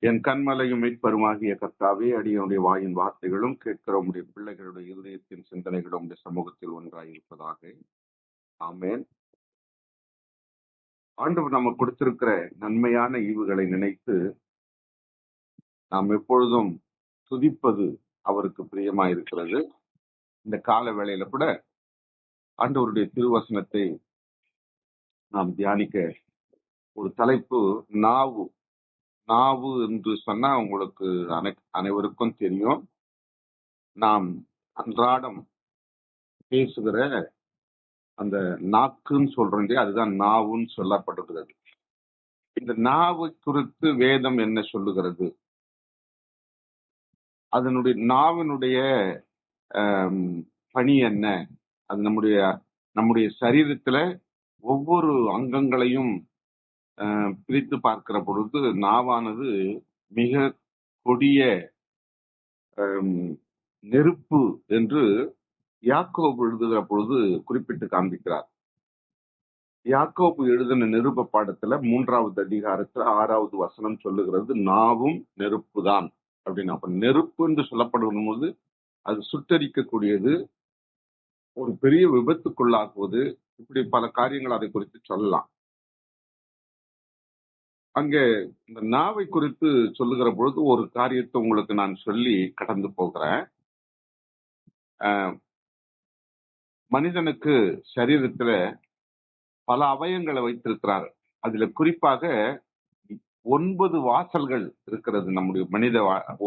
என் கண்மலையும் மீட்பருமாகிய கர்த்தாவே, அடியனுடைய வாயின் வார்த்தைகளும் கேட்கிற உடைய பிள்ளைகளுடைய இருதயத்தின் சிந்தனைகளும் உடைய சமூகத்தில் ஒன்றாயிருப்பதாக. ஆமென். ஆண்டவர் நமக்கு கொடுத்திருக்கிற நன்மையான ஈவுகளை நினைத்து நாம் எப்பொழுதும் துதிப்பது அவருக்கு பிரியமாயிருக்கிறது. இந்த கால வேளையில கூட ஆண்டவருடைய திருவசனத்தை நாம் தியானிக்க ஒரு தலைப்பு நாவு. நாவு என்று சொன்னா உங்களுக்கு அனைவருக்கும் தெரியும். நாம் அன்றாடம் பேசுகிற அந்த நாக்குன்னு சொல்றோம், அதுதான் நாவுன்னு சொல்லப்படுகிறது. இந்த நாவு குறித்து வேதம் என்ன சொல்லுகிறது? அதனுடைய நாவினுடைய பணி என்ன? அது நம்முடைய சரீரத்துல ஒவ்வொரு அங்கங்களையும் பிரித்து பார்க்கிற பொழுது நாவானது மிக கொடிய நெருப்பு என்று யாக்கோபு எழுதுகிற பொழுது குறிப்பிட்டு காண்பிக்கிறார். யாக்கோபு எழுதின நிருப பாடத்துல 3வது அதிகாரத்துல 6வது வசனம் சொல்லுகிறது, நாவும் நெருப்பு தான் அப்படின்னு. அப்ப நெருப்பு என்று சொல்லப்படும் போது அது சுட்டரிக்கக்கூடியது, ஒரு பெரிய விபத்துக்குள்ளாக்குவது, இப்படி பல காரியங்கள் அதை குறித்து சொல்லலாம். அங்கே இந்த நாவை குறித்து சொல்லுகிற பொழுது ஒரு காரியத்தை உங்களுக்கு நான் சொல்லி கடந்து போகிறேன். மனிதனுக்கு சரீரத்துல பல அவயங்களை வைத்திருக்கிறார். அதுல குறிப்பாக 9 வாசல்கள் இருக்கிறது நம்முடைய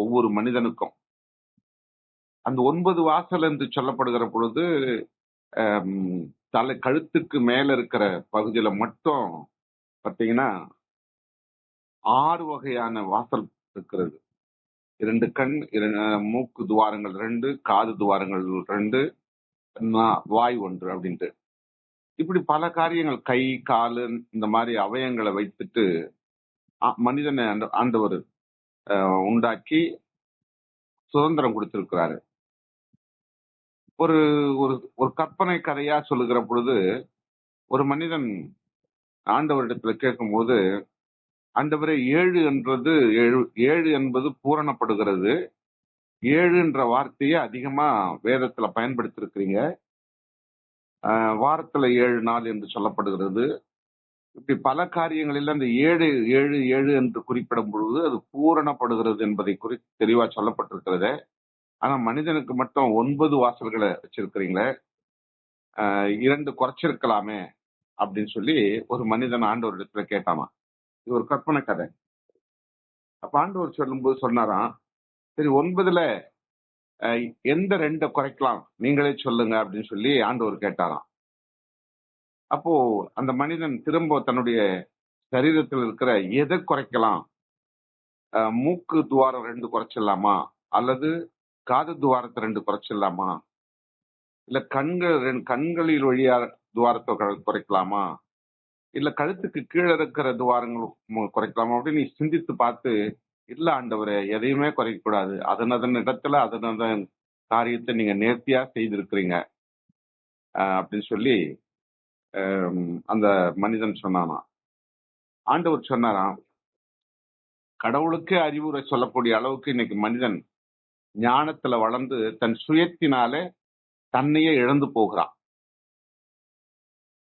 ஒவ்வொரு மனிதனுக்கும். அந்த 9 வாசல் என்று சொல்லப்படுகிற பொழுது தலை கழுத்துக்கு மேல இருக்கிற பகுதியில மட்டும் பார்த்தீங்கன்னா 6 வகையான வாசல் இருக்கிறது. 2 கண், 2 மூக்கு துவாரங்கள் 2, காது துவாரங்கள் 2, வாய் 1 அப்படின்ட்டு. இப்படி பல காரியங்கள், கை காலு இந்த மாதிரி அவயங்களை வைத்துட்டு மனிதனை ஆண்டவர் உண்டாக்கி சுதந்திரம் கொடுத்திருக்கிறாரு. ஒரு ஒரு கற்பனை கதையா சொல்லுகிற பொழுது ஒரு மனிதன் ஆண்டவரிடத்துல கேட்கும் போது, ஆண்டவரே 7 என்பது பூரணப்படுகிறது. 7 என்ற வார்த்தையை அதிகமா வேதத்துல பயன்படுத்திருக்கிறீங்க. வாரத்துல 7 நாள் என்று சொல்லப்படுகிறது. இப்படி பல காரியங்களில் அந்த 7 என்று குறிப்பிடும் பொழுது அது பூரணப்படுகிறது என்பதை குறித்து தெளிவா சொல்லப்பட்டிருக்கிறது. ஆனா மனிதனுக்கு மட்டும் 9 வாசல்களை வச்சிருக்கிறீங்களே, 2 குறைச்சிருக்கலாமே அப்படின்னு சொல்லி ஒரு மனிதன் ஆண்டவரிடத்துல கேட்டாமா. இது ஒரு கற்பனை கதை. அப்ப ஆண்டவர் சொல்லும்போது சொன்னாராம், சரி 9ல எந்த 2 குறைக்கலாம் நீங்களே சொல்லுங்க அப்படின்னு சொல்லி ஆண்டவர் கேட்டாராம். அப்போ அந்த மனிதன் திரும்ப தன்னுடைய சரீரத்தில் இருக்கிற எதை குறைக்கலாம், மூக்கு துவாரம் 2 குறைச்சிடலாமா, அல்லது காது துவாரத்தை 2 குறைச்சிடலாமா, இல்ல கண்களில் வழியா துவாரத்தை குறைக்கலாமா, இல்ல கழுத்துக்கு கீழே இருக்கிற துவாரங்கள் குறைக்கலாமா அப்படின்னு நீ சிந்தித்து பார்த்து, இல்ல ஆண்டவரே எதையுமே குறைக்க கூடாது, அதன் இடத்துல அதன் காரியத்தை நீங்க நேர்த்தியா செய்திருக்கிறீங்க அப்படின்னு சொல்லி அந்த மனிதன் சொன்னானா. ஆண்டவர் சொன்னாராம், கடவுளுக்கே அறிவுரை சொல்லக்கூடிய அளவுக்கு இன்னைக்கு மனிதன் ஞானத்துல வளர்ந்து தன் சுயத்தினாலே தன்னையே இழந்து போகிறான்.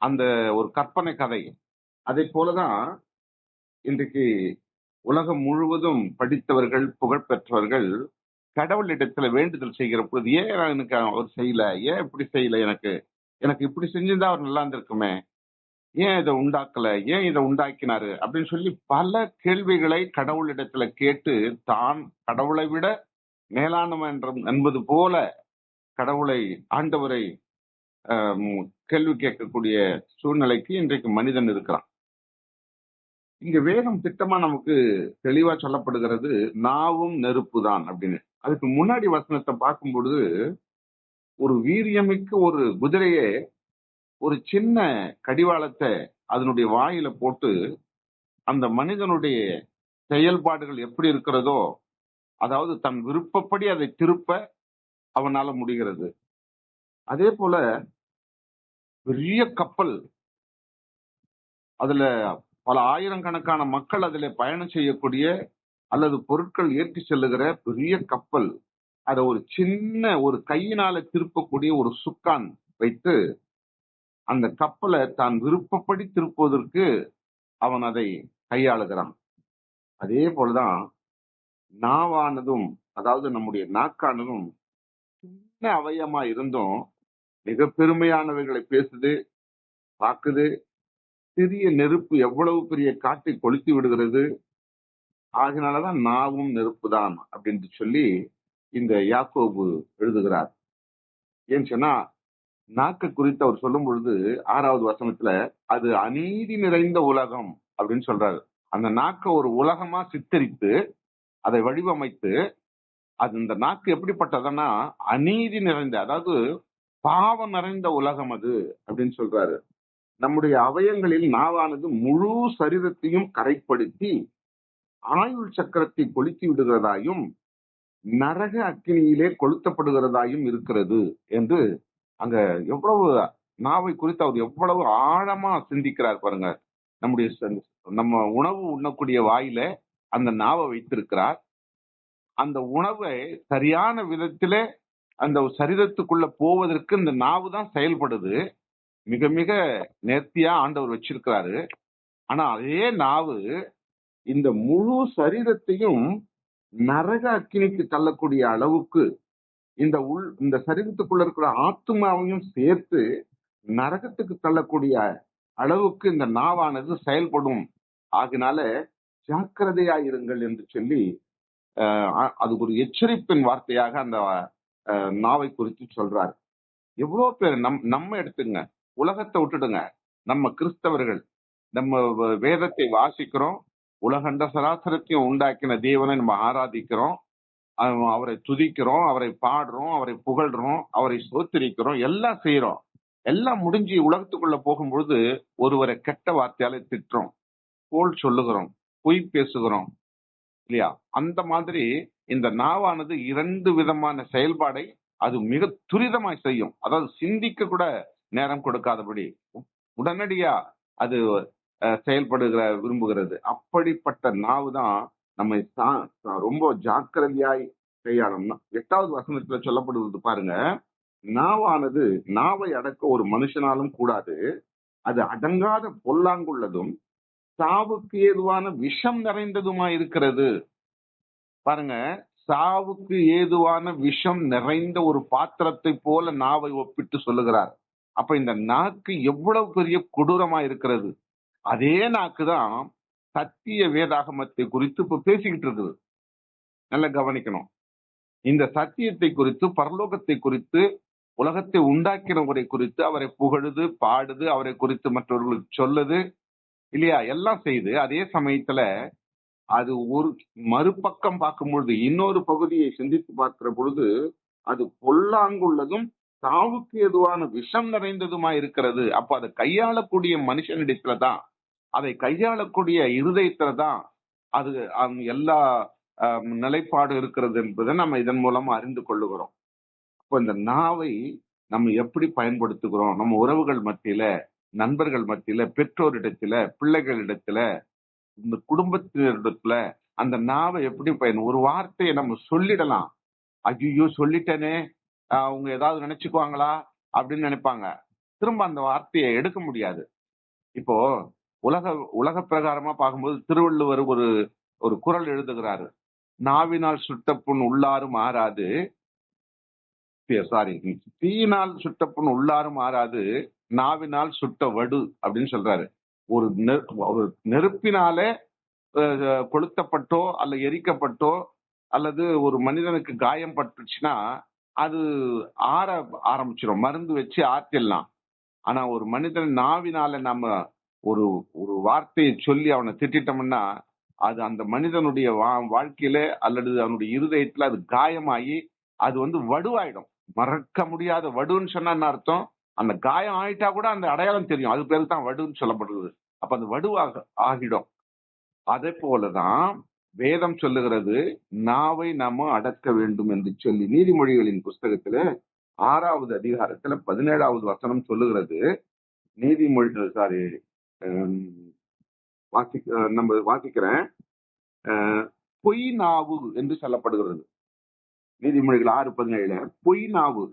அந்த ஒரு கற்பனை கதை. அதே போலதான் இன்றைக்கு உலகம் முழுவதும் படித்தவர்கள், புகழ்பெற்றவர்கள் கடவுளிடத்துல வேண்டுதல் செய்கிற பொழுது, ஏன் எனக்கு அவர் செய்யல, ஏன் இப்படி செய்யல, எனக்கு இப்படி செஞ்சிருந்தா அவர் நல்லா இருந்திருக்குமே, ஏன் இதை உண்டாக்கல, ஏன் இதை உண்டாக்கினாரு அப்படின்னு சொல்லி பல கேள்விகளை கடவுளிடத்துல கேட்டு தான் கடவுளை விட மேலானவன் என்பது போல கடவுளை, ஆண்டவரை கேள்வி கேட்கக்கூடிய சூழ்நிலைக்கு இன்றைக்கு மனிதன் இருக்கிறான். இங்க வேகம் திட்டமா நமக்கு தெளிவா சொல்லப்படுகிறது, நாவும் நெருப்பு தான் அப்படின்னு. அதுக்கு முன்னாடி வசனத்தை பார்க்கும் பொழுது, ஒரு வீரியமிக்க ஒரு குதிரையே ஒரு சின்ன கடிவாளத்தை அதனுடைய வாயில போட்டு அந்த மனிதனுடைய செயல்பாடுகள் எப்படி இருக்கிறதோ, அதாவது தன் விருப்பப்படி அதை திருப்ப அவனால முடிகிறது. அதே போல பெரிய கப்பல், அதுல பல ஆயிரக்கணக்கான மக்கள் அதில் பயணம் செய்யக்கூடிய அல்லது பொருட்கள் ஏற்றி செல்லுகிற பெரிய கப்பல், அதை ஒரு சின்ன ஒரு கையினால திருப்பக்கூடிய ஒரு சுக்கான் வைத்து அந்த கப்பலை தான் விருப்பப்படி திருப்புவதற்கு அவன் அதை கையாளுகிறான். அதே போலதான் நாவானதும், அதாவது நம்முடைய நாக்கானதும் சின்ன அவயமா இருந்தும் மிக பெருமையானவைகளை பேசுது, தாக்குது. சிறிய நெருப்பு எவ்வளவு பெரிய காட்டை கொளுத்தி விடுகிறது. ஆகினாலதான் நாவும் நெருப்பு தான் அப்படின்னு சொல்லி இந்த யாக்கோபு எழுதுகிறார். ஏன்னு சொன்னா, நாக்கு குறித்து அவர் சொல்லும் பொழுது 6வது வசனத்துல அது அநீதி நிறைந்த உலகம் அப்படின்னு சொல்றாரு. அந்த நாக்க ஒரு உலகமா சித்தரித்து அதை வடிவமைத்து, அது இந்த நாக்கு எப்படிப்பட்டதுன்னா அநீதி நிறைந்த, அதாவது பாவம் நிறைந்த உலகம் அது அப்படின்னு சொல்றாரு. நம்முடைய அவயங்களில் நாவானது முழு சரீரத்தையும் கரைப்படுத்தி ஆயுள் சக்கரத்தை கொளுத்தி விடுகிறதாயும் நரக அக்கினியிலே கொளுத்தப்படுகிறதாயும் இருக்கிறது என்று அங்க எவ்வளவு நாவை குறித்து அவர் எவ்வளவு ஆழமா சிந்திக்கிறார் பாருங்க. நம்ம உணவு உண்ணக்கூடிய வாயில அந்த நாவை வைத்திருக்கிறார். அந்த உணவை சரியான விதத்திலே அந்த சரீரத்துக்குள்ள போவதற்கு இந்த நாவு தான் செயல்படுது. மிக மிக நேர்த்தியா ஆண்டவர் வச்சிருக்கிறாரு. ஆனா அதே நாவு இந்த முழு சரீரத்தையும் நரக அக்கினிக்கு தள்ளக்கூடிய அளவுக்கு இந்த சரீரத்துக்குள்ள இருக்கிற ஆத்மாவையும் சேர்த்து நரகத்துக்கு தள்ளக்கூடிய அளவுக்கு இந்த நாவானது செயல்படும். ஆகினால ஜாக்கிரதையா இருங்கள் என்று சொல்லி அது ஒரு எச்சரிப்பின் வார்த்தையாக அந்த நாவை குறித்து சொல்றாரு. எவ்வளவு பேர் நம்ம எடுத்துங்க, உலகத்தை விட்டுடுங்க, நம்ம கிறிஸ்தவர்கள் நம்ம வேதத்தை வாசிக்கிறோம், உலகண்ட சராசரத்தையும் உண்டாக்கின தேவனை நம்ம ஆராதிக்கிறோம், அவரை துதிக்கிறோம், அவரை பாடுறோம், அவரை புகழ்றோம், அவரை ஸ்தோத்திரிக்கிறோம், எல்லாம் செய்யறோம். எல்லாம் முடிஞ்சு உலகத்துக்குள்ள போகும்பொழுது ஒருவரை கெட்ட வார்த்தையால திட்டுறோம், போல் சொல்லுகிறோம், பொய் பேசுகிறோம் இல்லையா? அந்த மாதிரி இந்த நாவானது 2 விதமான செயல்பாடை அது மிக துரிதமாய் செய்யும். அதாவது சிந்திக்க கூட நேரம் கொடுக்காதபடி உடனடியா அது செயல்படுகிற விரும்புகிறது. அப்படிப்பட்ட நாவு தான் நம்மை ரொம்ப ஜாக்கிரதையாய் கையாளணும். 8வது வசனத்துல சொல்லப்படுவது பாருங்க, நாவானது நாவை அடக்க ஒரு மனுஷனாலும் கூடாது, அது அடங்காத பொல்லாங்குள்ளதும் சாவுக்கு ஏதுவான விஷம் நிறைந்ததுமா இருக்கிறது. பாருங்க, சாவுக்கு ஏதுவான விஷம் நிறைந்த ஒரு பாத்திரத்தை போல நாவை ஒப்பிட்டு சொல்லுகிறார். அப்ப இந்த நாக்கு எவ்வளவு பெரிய கொடூரமா இருக்கிறது. அதே நாக்குதான் சத்திய வேதாகமத்தை குறித்து இப்ப பேசிக்கிட்டு இருக்குது. நல்லா கவனிக்கணும். இந்த சத்தியத்தை குறித்து, பரலோகத்தை குறித்து, உலகத்தை உண்டாக்கினவரை குறித்து அவரை புகழுது, பாடுது, அவரை குறித்து மற்றவர்களுக்கு சொல்லுது இல்லையா? எல்லாம் செய்து அதே சமயத்துல அது ஒரு மறுபக்கம் பார்க்கும் பொழுது, இன்னொரு பகுதியை சிந்தித்து பார்க்கிற பொழுது, அது பொல்லாங்குள்ளதும் சாவுக்கு எதுவான விஷம் நிறைந்ததுமா இருக்கிறது. அப்ப அதை கையாளக்கூடிய மனுஷனிடத்துலதான், அதை கையாளக்கூடிய இருதயத்துலதான் அது எல்லா நிலைப்பாடு இருக்கிறது என்பதை நம்ம இதன் மூலமா அறிந்து கொள்ளுகிறோம். அப்ப இந்த நாவை நம்ம எப்படி பயன்படுத்துகிறோம்? நம்ம உறவுகள் மத்தியில, நண்பர்கள் மத்தியில, பெற்றோரிடத்துல, பிள்ளைகளிடத்துல, இந்த குடும்பத்தினரிடத்துல அந்த நாவை எப்படி ஒரு வார்த்தையை நம்ம சொல்லிடலாம். ஐயோ சொல்லிட்டேனே, அவங்க ஏதாவது நினைச்சுக்குவாங்களா அப்படின்னு நினைப்பாங்க. திரும்ப அந்த வார்த்தையை எடுக்க முடியாது. இப்போ உலக பிரகாரமா பார்க்கும்போது திருவள்ளுவர் ஒரு குறள் எழுதுகிறாரு. நாவினால் சுட்ட புண் உள்ளாரும் ஆறாது, தீயினால் சுட்ட புண் உள்ளாரும் ஆறாது, நாவினால் சுட்ட வடு அப்படின்னு சொல்றாரு. ஒரு நெருப்பினாலே கொளுத்தப்பட்டோ அல்ல எரிக்கப்பட்டோ அல்லது ஒரு மனிதனுக்கு காயம் பட்டுச்சுன்னா அது ஆற ஆரம்பிச்சிடும், மருந்து வச்சு ஆற்றிடலாம். ஆனா ஒரு மனிதன் நாவினால நம்ம ஒரு ஒரு வார்த்தையை சொல்லி அவனை திட்டோம்னா அது அந்த மனிதனுடைய வாழ்க்கையில அல்லது அவனுடைய இருதயத்துல அது காயமாகி அது வடுவாயிடும். மறக்க முடியாத வடுன்னு சொன்னா என்ன அர்த்தம்? அந்த காயம் ஆயிட்டா கூட அந்த அடையாளம் தெரியும், அது பேரு தான் வடுன்னு சொல்லப்படுறது. அப்ப அந்த வடுவாக ஆகிடும். அதே போலதான் வேதம் சொல்லுகிறது, நாவை நாம அடக்க வேண்டும் என்று சொல்லி. நீதிமொழிகளின் புஸ்தகத்துல 6வது அதிகாரத்துல 17வது வசனம் சொல்லுகிறது. நம்ம வாசிக்கிறேன். பொய் நாவு என்று சொல்லப்படுகிறது. நீதிமொழிகள் 6:17 பொய் நாவு.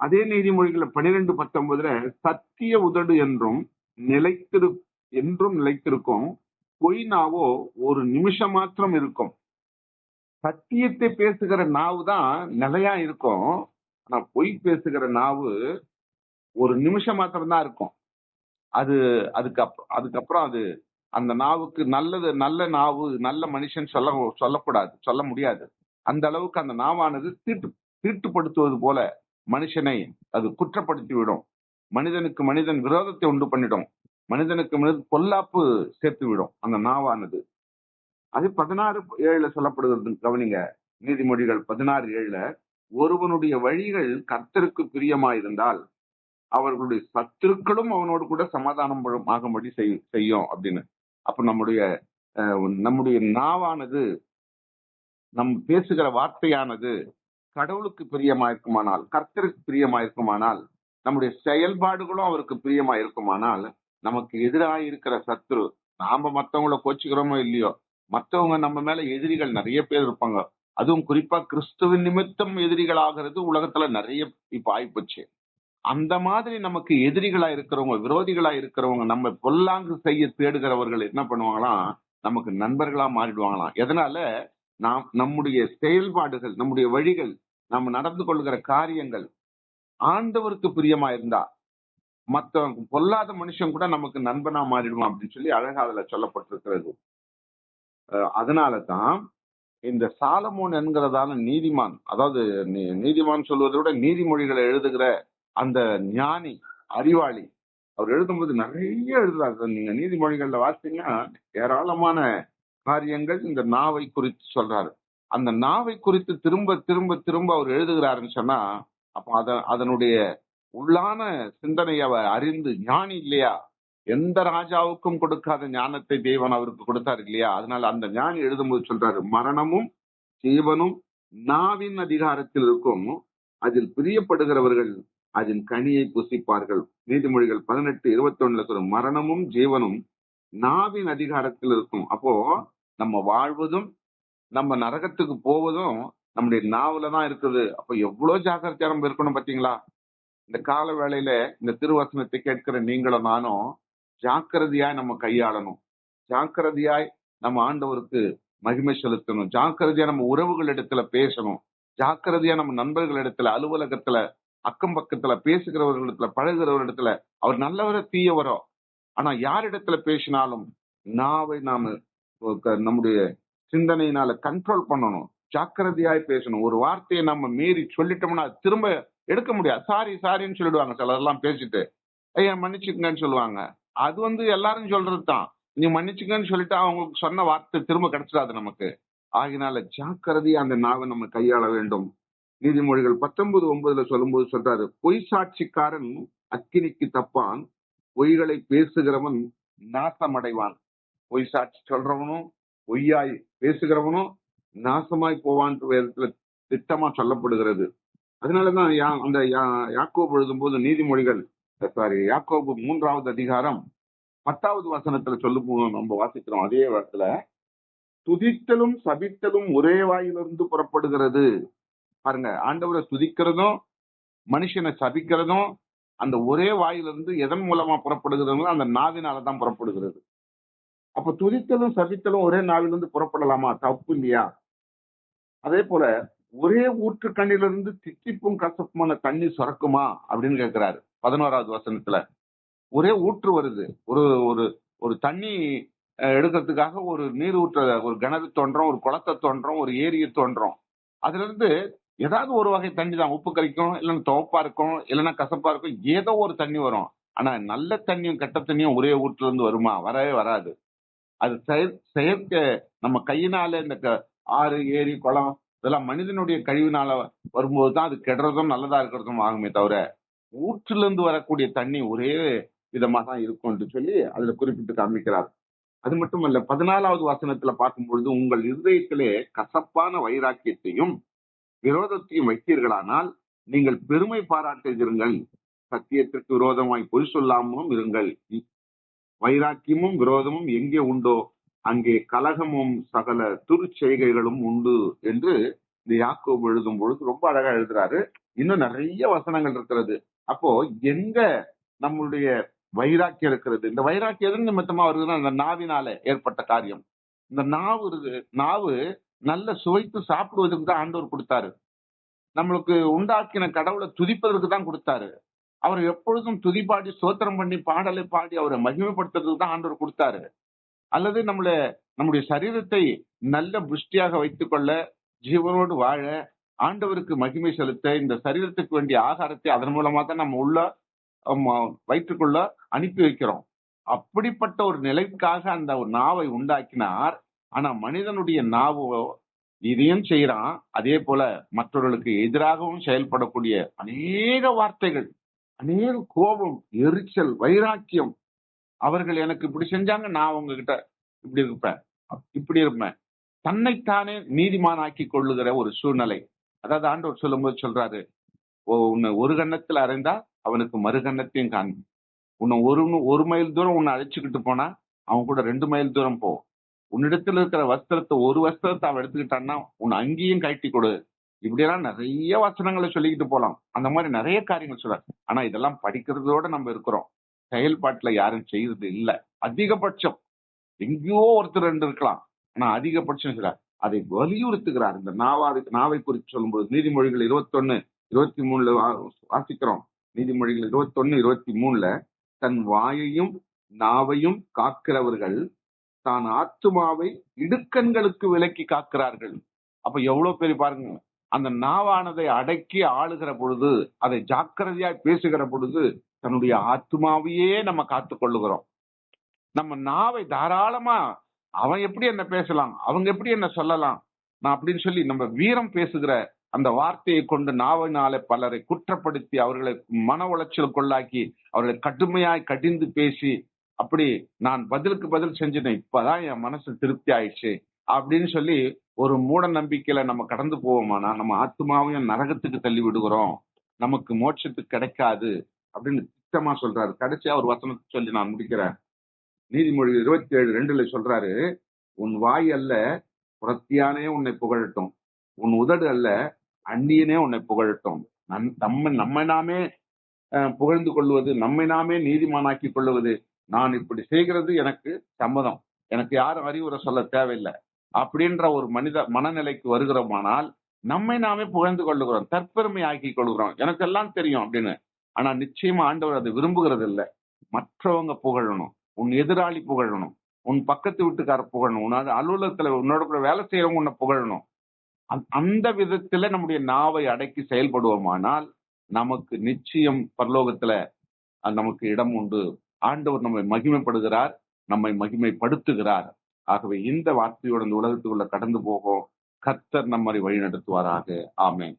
அதே நீதிமொழிகள் 12:19 சத்திய உதடு என்றும் நிலைத்திருக்கும், பொய் நாவோ ஒரு நிமிஷம் மாத்திரம் இருக்கும். சத்தியத்தை பேசுகிற நாவு தான் நிலையா இருக்கும். ஆனா பொய் பேசுகிற நாவு ஒரு நிமிஷம் மாத்திரம் தான் இருக்கும். அதுக்கப்புறம் அது அந்த நாவுக்கு நல்ல நாவு, நல்ல மனுஷன் சொல்லக்கூடாது, சொல்ல முடியாது. அந்த அளவுக்கு அந்த நாவானது தீட்டுப்படுத்துவது போல மனுஷனை அது குற்றப்படுத்தி விடும். மனிதனுக்கு மனிதன் விரோதத்தை உண்டு பண்ணிடும். மனிதனுக்கு மனிதன் பொல்லாப்பு சேர்த்து விடும் அந்த நாவானது. அது 16:7 சொல்லப்படுகிறது. கவனிங்க, நீதிமொழிகள் 16:7 ஒருவனுடைய வழிகள் கர்த்தருக்கு பிரியமாயிருந்தால் அவர்களுடைய சத்துருக்களும் அவனோடு கூட சமாதானம் ஆகும்படி செய்யும் அப்படின்னு. அப்ப நம்முடைய நாவானது, நம் பேசுகிற வார்த்தையானது கடவுளுக்கு பிரியமாயிருக்குமானால், கர்த்தருக்கு பிரியமாயிருக்குமானால், நம்முடைய செயல்பாடுகளும் அவருக்கு பிரியமாயிருக்குமானால், நமக்கு எதிராக இருக்கிற சத்துரு, நாம மத்தவங்கள கோச்சுக்கிறோமோ இல்லையோ, மத்தவங்க நம்ம மேல எதிரிகள் நிறைய பேர் இருப்பாங்க. அதுவும் குறிப்பா கிறிஸ்துவின் நிமித்தம் எதிரிகள் ஆகிறது உலகத்துல நிறைய இப்ப ஆயிப்போச்சு. அந்த மாதிரி நமக்கு எதிரிகளா இருக்கிறவங்க, விரோதிகளா இருக்கிறவங்க, நம்ம பொல்லாங்கு செய்ய தேடுகிறவர்கள் என்ன பண்ணுவாங்களாம், நமக்கு நண்பர்களா மாறிடுவாங்களாம். எதனால? நம்முடைய செயல்பாடுகள், நம்முடைய வழிகள், நம்ம நடந்து கொள்கிற காரியங்கள் ஆண்டவருக்கு பிரியமா இருந்தா மத்த பொல்லாத மனுஷன் கூட நமக்கு நண்பனா மாறிடுவான் அப்படின்னு சொல்லி அழகா அதுல சொல்லப்பட்டிருக்கிறது. அதனாலதான் இந்த சாலமோன் என்கிறதான நீதிமான், அதாவது நீதிமான் சொல்வதை விட நீதிமொழிகளை எழுதுகிற அந்த ஞானி, அறிவாளி, அவர் எழுதும்போது நிறைய எழுதுறாரு. நீங்க நீதிமொழிகள்ல வாசித்தீங்கன்னா ஏராளமான காரியங்கள் இந்த நாவை குறித்து சொல்றாரு. அந்த நாவை குறித்து திரும்ப திரும்ப திரும்ப அவர் எழுதுகிறாருன்னு சொன்னா, அப்ப அதனுடைய உள்ளான சிந்தனையை அவர் அறிந்து, ஞானி இல்லையா, எந்த ராஜாவுக்கும் கொடுக்காத ஞானத்தை தேவன் அவருக்கு கொடுத்தாரு இல்லையா. அதனால அந்த ஞானி எழுதும்போது சொல்றாரு, மரணமும் ஜீவனும் நாவின் அதிகாரத்தில் இருக்கும், அதில் பிரியப்படுகிறவர்கள் அதன் கனியை புசிப்பார்கள். நீதிமொழிகள் 18:21 சொல்லும், மரணமும் ஜீவனும் நாவின் அதிகாரத்தில் இருக்கும். அப்போ நம்ம வாழ்வதும் நம்ம நரகத்துக்கு போவதும் நம்முடைய நாவுல தான் இருக்குது. அப்ப எவ்வளவு ஜாக்கிரதையா நம்ம இருக்கணும் பாத்தீங்களா. இந்த கால வேளையில இந்த திருவசனத்தை கேட்கிற நீங்களும் நானும் ஜாக்கிரதையாய் நம்ம கையாளணும். ஜாக்கிரதையாய் நம்ம ஆண்டவருக்கு மகிமை செலுத்தணும். ஜாக்கிரதையா நம்ம உறவுகளிடத்துல பேசணும். ஜாக்கிரதையா நம்ம நண்பர்களிடத்துல, அலுவலகத்துல, அக்கம் பக்கத்துல, பேசுகிறவர்களிடத்துல, பழகுகிறவரிடத்துல, அவர் நல்லவரோ தீயவரோ, ஆனா யாரிடத்துல பேசினாலும் நாவை நாம நம்முடைய சிந்தனையினால கண்ட்ரோல் பண்ணணும். ஜாக்கிரதையாய் பேசணும். ஒரு வார்த்தையை நம்ம மீறி சொல்லிட்டோம்னா திரும்ப எடுக்க முடியாது. சாரின்னு சொல்லிடுவாங்க சிலர்லாம் பேசிட்டு, ஐயா மன்னிச்சுக்கங்கன்னு சொல்லுவாங்க. அது எல்லாரும் சொல்றதுதான். நீ மன்னிச்சுக்கன்னு சொல்லிட்டு அவங்களுக்கு சொன்ன வார்த்தை திரும்ப கிடைச்சிடாது நமக்கு. ஆகினால ஜாக்கிரதையா அந்த நாவை நம்ம கையாள வேண்டும். நீதிமொழிகள் 19:9 சொல்லும்போது சொல்றாரு, பொய் சாட்சிக்காரன் அக்கினிக்கு தப்பான், பொய்களை பேசுகிறவன் நாசமடைவான். பொய் சாட்சி சொல்றவனும் பொய்யாய் பேசுகிறவனும் நாசமாய் போவான் வேதத்துல திட்டமா சொல்லப்படுகிறது. அதனாலதான் அந்த யாக்கோபு எழுதும்போது யாக்கோபு 3வது அதிகாரம் 10வது வசனத்துல சொல்லும் நம்ம வாசிக்கிறோம். அதே இடத்துல துதித்தலும் சபித்தலும் ஒரே வாயிலிருந்து புறப்படுகிறது. பாருங்க, ஆண்டவரை துதிக்கிறதும் மனுஷனை சபிக்கிறதும் அந்த ஒரே வாயிலிருந்து எதன் மூலமா புறப்படுகிறது? அந்த நாவினாலதான் புறப்படுகிறது. அப்ப துதித்தலும் சபித்தலும் ஒரே நாவிலிருந்து புறப்படலாமா? தப்பு இல்லையா? அதே போல ஒரே ஊற்றுக்கண்ணிலிருந்து தித்திப்பும் கசப்புமான தண்ணி சுரக்குமா அப்படின்னு கேட்கிறாரு 11வது வசனத்துல. ஒரே ஊற்று வருது. ஒரு தண்ணி எடுக்கிறதுக்காக ஒரு நீர் ஊற்ற, ஒரு கிணறு தோன்றோம், ஒரு குளத்தை தோன்றோம், ஒரு ஏரியை தோன்றோம். அதுல இருந்து ஏதாவது ஒரு வகை தண்ணி தான், உப்பு கறிக்கும், இல்லைன்னா துவப்பா இருக்கும், இல்லைன்னா கசப்பா இருக்கும், ஏதோ ஒரு தண்ணி வரும். ஆனா நல்ல தண்ணியும் கெட்ட தண்ணியும் ஒரே ஊற்றுல இருந்து வருமா? வரவே வராது. அது செயற்கை. நம்ம கையினால இந்த ஆறு, ஏரி, குளம் இதெல்லாம் மனிதனுடைய கழிவுனால வரும்போதுதான் அது கெடுறதும் நல்லதா இருக்கிறதும் ஆகுமே தவிர, ஊற்றுல இருந்து வரக்கூடிய தண்ணி ஒரே விதமா தான் இருக்கும் என்று சொல்லி அதுல குறிப்பிட்டு காமிக்கிறார். அது மட்டுமல்ல, 14வது வசனத்துல பார்க்கும்பொழுது, உங்கள் இருதயத்திலே கசப்பான வைராக்கியத்தையும் விரோதத்தையும் வைத்தீர்களானால் நீங்கள் பெருமை பாராட்டுகிறீர்கள். சத்தியத்திற்கு விரோதமாய் பொய் சொல்லாமலும் இருங்கள். வைராக்கியமும் விரோதமும் எங்கே உண்டோ அங்கே கலகமும் சகல துர்ச்செய்கைகளும் உண்டு என்று இந்த யாக்கோபு எழுதும் பொழுது ரொம்ப அழகா எழுதுறாரு. இன்னும் நிறைய வசனங்கள் இருக்கிறது. அப்போ எங்க நம்மளுடைய வைராக்கியம் இருக்கிறது? இந்த வைராக்கியம் எது நிமித்தமா வருதுன்னா அந்த நாவினால ஏற்பட்ட காரியம். இந்த நாவு இருக்கு. நாவு நல்ல சுவைத்து சாப்பிடுவதற்கு தான் ஆண்டவர் கொடுத்தாரு. நம்மளுக்கு உண்டாக்கின கடவுளை துதிப்பதற்கு தான் கொடுத்தாரு. அவர் எப்பொழுதும் துதிப்பாடி ஸ்தோத்திரம் பண்ணி பாடலை பாடி அவரை மகிமைப்படுத்துறதுக்கு தான் ஆண்டவர் கொடுத்தாரு. அல்லது நம்முடைய சரீரத்தை நல்ல புஷ்டியாக வைத்துக் கொள்ள, ஜீவனோடு வாழ, ஆண்டவருக்கு மகிமை செலுத்த இந்த சரீரத்துக்கு வேண்டிய ஆகாரத்தை அதன் மூலமா தான் நம்ம உள்ள வயிற்றுக்குள்ள அனுப்பி வைக்கிறோம். அப்படிப்பட்ட ஒரு நிலைக்காக அந்த ஒரு நாவை உண்டாக்கினார். ஆனா மனிதனுடைய நாவு இதையும் செய்யறான். அதே போல மற்றவர்களுக்கு எதிராகவும் செயல்படக்கூடிய அநேக வார்த்தைகள், அநேக கோபம், எரிச்சல், வைராக்கியம். அவர்கள் எனக்கு இப்படி செஞ்சாங்க, நான் உங்ககிட்ட இப்படி இருப்பேன், இப்படி இருப்பேன். தன்னைத்தானே நீதிமானாக்கி கொள்ளுகிற ஒரு சூழ்நிலை. அதாவது ஆண்டவர் சொல்லும்போது சொல்றாரு, உன்னை ஒரு கன்னத்தில் அறைந்தா அவனுக்கு மறு கன்னத்தையும் காண்பி. உன்னை ஒரு மைல் தூரம் உன்னை அழைச்சுக்கிட்டு போனா அவன் கூட 2 மைல் தூரம் போ. உன்னிடத்துல இருக்கிற வஸ்திரத்தை ஒரு வஸ்திரத்தை அவன் எடுத்துக்கிட்டான்னா உன் அங்கேயும் கட்டி கொடு. இப்படியெல்லாம் நிறைய வசனங்களை சொல்லிக்கிட்டு போலாம். அந்த மாதிரி நிறைய காரியங்கள் சொல்றாரு. ஆனா இதெல்லாம் படிக்கிறதோட நம்ம இருக்கிறோம். செயல்பாட்டுல யாரும் செய்யறது இல்ல. அதிகபட்சம் எங்கேயோ ஒருத்தர் 2 இருக்கலாம். ஆனா அதிகபட்சம் சொல்றார். அதை வலியுறுத்துகிறார். இந்த நாவை குறித்து சொல்லும்போது நீதிமொழிகள் 21:23 வாசிக்கிறோம். நீதிமொழிகள் 21:23 தன் வாயையும் நாவையும் காக்கிறவர்கள் தான் ஆத்துமாவை இடுக்கண்களுக்கு விலக்கி காக்கிறார்கள். அப்ப எவ்வளவு பேர் பாருங்க. அந்த நாவானதை அடக்கி ஆளுகிற பொழுது, அதை ஜாக்கிரதையாய் பேசுகிற பொழுது தன்னுடைய ஆத்துமாவையே நம்ம காத்துக் கொள்ளுகிறோம். நம்ம நாவை தாராளமா அவன் எப்படி என்ன பேசலாம், அவங்க எப்படி என்ன சொல்லலாம் நான் அப்படின்னு சொல்லி நம்ம வீரம் பேசுகிற அந்த வார்த்தையை கொண்டு நாவினாலே பலரை குற்றப்படுத்தி அவர்களை மன உளைச்சல் கொள்ளாக்கி அவர்களை கடுமையாய் கடிந்து பேசி, அப்படி நான் பதிலுக்கு பதில் செஞ்சிட்டேன், இப்பதான் என் மனசு திருப்தி ஆயிடுச்சு அப்படின்னு சொல்லி ஒரு மூட நம்பிக்கையில நம்ம கடந்து போவோமானா நம்ம ஆத்மாவையும் நரகத்துக்கு தள்ளி விடுகிறோம். நமக்கு மோட்சத்துக்கு கிடைக்காது அப்படின்னு திட்டமா சொல்றாரு. கடைசியா ஒரு வசனத்தை சொல்லி நான் முடிக்கிறேன். நீதிமொழி 27:2 சொல்றாரு, உன் வாய் அல்ல புறத்தியானே உன்னை புகழட்டும், உன் உதடு அல்ல அந்நியனே உன்னை புகழட்டும். நம்மை நாமே புகழ்ந்து கொள்வது, நம்மை நாமே நீதிமானாக்கி கொள்வது, நான் இப்படி செய்கிறது எனக்கு சம்மதம், எனக்கு யாரும் அறிவுரை சொல்ல தேவையில்லை அப்படின்ற ஒரு மனநிலைக்கு வருகிறோமானால் நம்மை நாமே புகழ்ந்து கொள்ளுகிறோம், தற்பெருமை ஆக்கி கொள்கிறோம், எனக்கு எல்லாம் தெரியும் அப்படின்னு. ஆனா நிச்சயமா ஆண்டவர் அதை விரும்புகிறது இல்லை. மற்றவங்க புகழணும், உன் எதிராளி புகழணும், உன் பக்கத்து வீட்டுக்காரர் புகழணும், உன்னோட அலுவலகத்துல உன்னோட கூட வேலை செய்யறவங்க உன்னை புகழணும். அந்த விதத்துல நம்முடைய நாவை அடக்கி செயல்படுவோமானால் நமக்கு நிச்சயம் பரலோகத்துல நமக்கு இடம் உண்டு. ஆண்டவர் நம்மை மகிமைப்படுகிறார், நம்மை மகிமைப்படுத்துகிறார். ஆகவே இந்த வார்த்தையோட இந்த உலகத்துக்குள்ள கடந்து போகும். கர்த்தர் நம்மை வழி நடத்துவாராக. ஆமென்.